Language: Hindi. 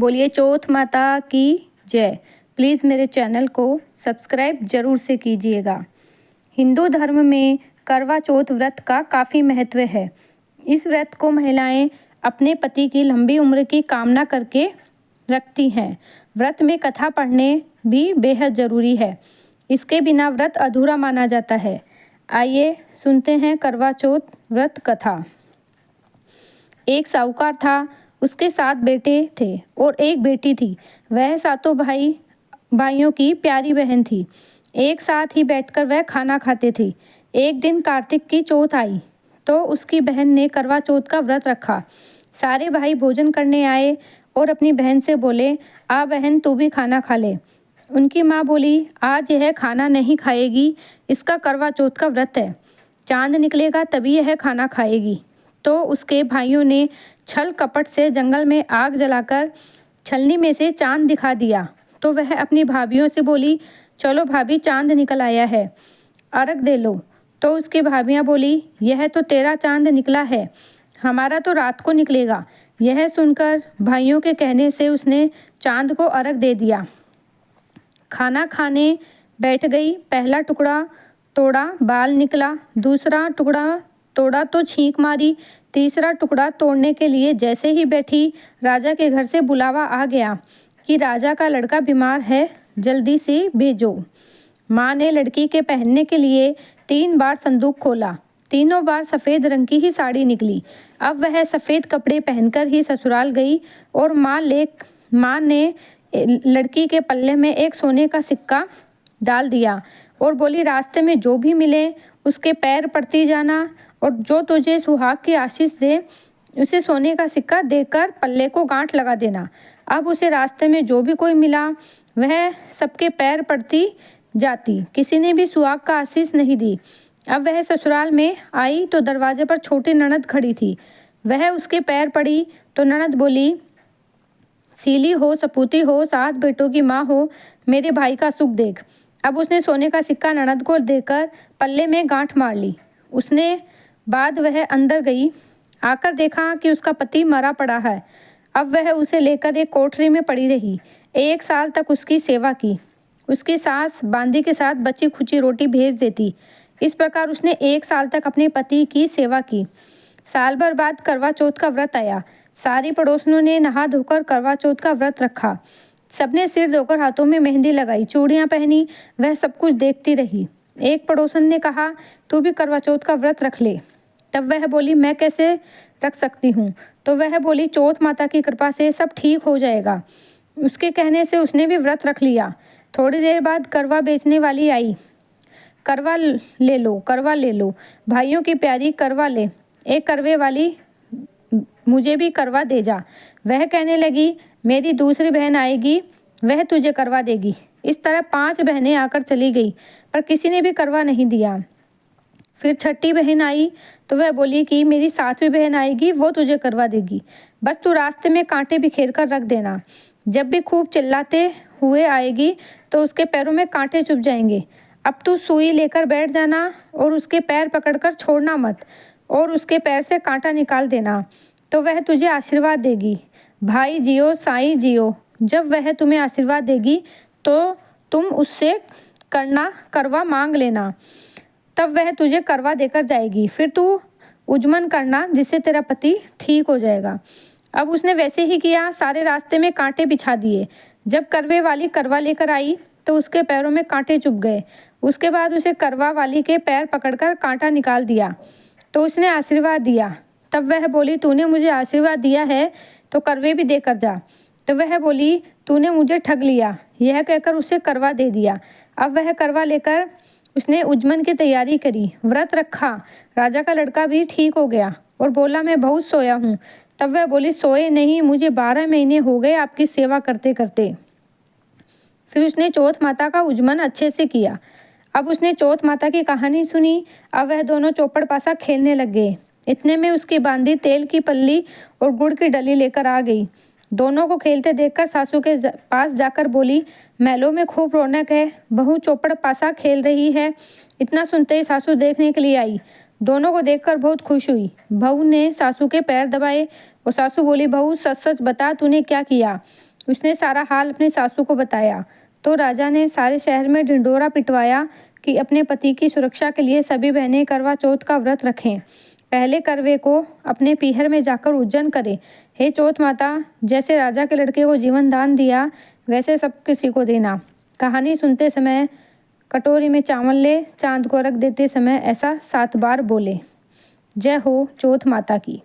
बोलिए चौथ माता की जय। प्लीज़ मेरे चैनल को सब्सक्राइब ज़रूर से कीजिएगा। हिंदू धर्म में करवा चौथ व्रत का काफ़ी महत्व है। इस व्रत को महिलाएं अपने पति की लंबी उम्र की कामना करके रखती हैं। व्रत में कथा पढ़ने भी बेहद ज़रूरी है। इसके बिना व्रत अधूरा माना जाता है। आइए सुनते हैं करवा चौथ व्रत कथा। एक साहूकार था, उसके 7 बेटे थे और एक बेटी थी। वह सातों भाइयों की प्यारी बहन थी। एक साथ ही बैठकर वह खाना खाते थे। एक दिन कार्तिक की चौथ आई तो उसकी बहन ने करवा चौथ का व्रत रखा। सारे भाई भोजन करने आए और अपनी बहन से बोले, आ बहन तू भी खाना खा ले। उनकी माँ बोली, आज यह खाना नहीं खाएगी, इसका करवा चौथ का व्रत है। चांद निकलेगा तभी यह खाना खाएगी। तो उसके भाइयों ने छल कपट से जंगल में आग जलाकर छलनी में से चांद दिखा दिया। तो वह अपनी भाभियों से बोली, चलो भाभी चांद निकल आया है, अर्घ दे लो। तो उसकी भाभियां बोली, यह तो तेरा चांद निकला है, हमारा तो रात को निकलेगा। यह सुनकर भाइयों के कहने से उसने चांद को अर्घ दे दिया। खाना खाने बैठ गई। पहला टुकड़ा तोड़ा, बाल निकला। दूसरा टुकड़ा तोड़ा तो छींक मारी। तीसरा टुकड़ा तोड़ने के लिए जैसे ही बैठी, राजा के घर से बुलावा आ गया कि राजा का लड़का बीमार है, जल्दी से भेजो। माँ ने लड़की के पहनने के लिए 3 बार संदूक खोला। तीनों बार सफ़ेद रंग की ही साड़ी निकली। अब वह सफ़ेद कपड़े पहनकर ही ससुराल गई और माँ ने लड़की के पल्ले में एक सोने का सिक्का डाल दिया और बोली, रास्ते में जो भी मिले उसके पैर पड़ती जाना और जो तुझे सुहाग की आशीष दे उसे सोने का सिक्का देकर पल्ले को गांठ लगा देना। अब उसे रास्ते में जो भी कोई मिला वह सबके पैर पड़ती जाती, किसी ने भी सुहाग का आशीष नहीं दी। अब वह ससुराल में आई तो दरवाजे पर छोटी ननद खड़ी थी। वह उसके पैर पड़ी तो ननद बोली, सीली हो, सपूती हो, 7 बेटों की माँ हो, मेरे भाई का सुख देख। अब उसने सोने का सिक्का ननद को देकर पल्ले में गांठ मार ली। उसने बाद वह अंदर गई, आकर देखा कि उसका पति मरा पड़ा है। अब वह उसे लेकर एक कोठरी में पड़ी रही। 1 साल तक उसकी सेवा की। उसकी सास बांदी के साथ बची खुची रोटी भेज देती। इस प्रकार उसने 1 साल तक अपने पति की सेवा की। साल भर बाद करवा चौथ का व्रत आया। सारी पड़ोसियों ने नहा धोकर करवा चौथ का व्रत रखा। सबने सिर धोकर हाथों में मेहंदी लगाई, चूड़ियाँ पहनी। वह सब कुछ देखती रही। एक पड़ोसन ने कहा, तू भी करवा चौथ का व्रत रख ले। तब वह बोली, मैं कैसे रख सकती हूँ? तो वह बोली, चौथ माता की कृपा से सब ठीक हो जाएगा। उसके कहने से उसने भी व्रत रख लिया। थोड़ी देर बाद करवा बेचने वाली आई। करवा ले लो, करवा ले लो, भाइयों की प्यारी करवा ले, एक करवे वाली मुझे भी करवा दे जा। वह कहने लगी, मेरी दूसरी बहन आएगी, वह तुझे करवा देगी। इस तरह 5 बहनें आकर चली गई, पर किसी ने भी करवा नहीं दिया। फिर छठी बहन आई तो वह बोली कि मेरी 7वीं बहन आएगी, वो तुझे करवा देगी। बस तू रास्ते में कांटे बिखेर कर रख देना। जब भी खूब चिल्लाते हुए आएगी तो उसके पैरों में कांटे चुभ जाएंगे। अब तू सुई लेकर बैठ जाना और उसके पैर पकड़कर छोड़ना मत और उसके पैर से कांटा निकाल देना, तो वह तुझे आशीर्वाद देगी। भाई जियो, साईं जियो। जब वह तुम्हें आशीर्वाद देगी तो तुम उससे करवा मांग लेना, तब वह तुझे करवा देकर जाएगी। फिर तू उजमन करना, जिससे तेरा पति ठीक हो जाएगा। अब उसने वैसे ही किया। सारे रास्ते में कांटे बिछा दिए। जब करवे वाली करवा लेकर आई तो उसके पैरों में कांटे चुभ गए। उसके बाद उसे करवा वाली के पैर पकड़कर कांटा निकाल दिया तो उसने आशीर्वाद दिया। तब वह बोली, तूने मुझे आशीर्वाद दिया है तो करवे भी देकर जा। तो वह बोली, तूने मुझे ठग लिया। यह कहकर उसे करवा दे दिया। अब वह करवा लेकर उसने उजमन की तैयारी करी, व्रत रखा। राजा का लड़का भी ठीक हो गया और बोला, मैं बहुत सोया हूँ। तब वह बोली, सोए नहीं, मुझे 12 महीने हो गए आपकी सेवा करते करते। फिर उसने चौथ माता का उजमन अच्छे से किया। अब उसने चौथ माता की कहानी सुनी। अब वह दोनों चौपड़ पासा खेलने लग गए। इतने में उसकी बांदी तेल की पल्ली और गुड़ की डली लेकर आ गई। दोनों को खेलते देखकर सासू के पास जाकर बोली, महलों में खूब रौनक है, बहू चौपड़ पासा खेल रही है। इतना सुनते ही सासू देखने के लिए आई। दोनों को देखकर बहुत खुश हुई। बहू ने सासू के पैर दबाए और सासू बोली, बहू सच सच बता, तूने क्या किया? उसने सारा हाल अपनी सासू को बताया तो राजा ने सारे शहर में ढिंढोरा पिटवाया कि अपने पति की सुरक्षा के लिए सभी बहनें करवा चौथ का व्रत रखें। पहले करवे को अपने पीहर में जाकर उज्जैन करें। हे चौथ माता, जैसे राजा के लड़के को जीवन दान दिया वैसे सब किसी को देना। कहानी सुनते समय कटोरी में चावल ले, चांद को रख देते समय ऐसा 7 बार बोले। जय हो चौथ माता की।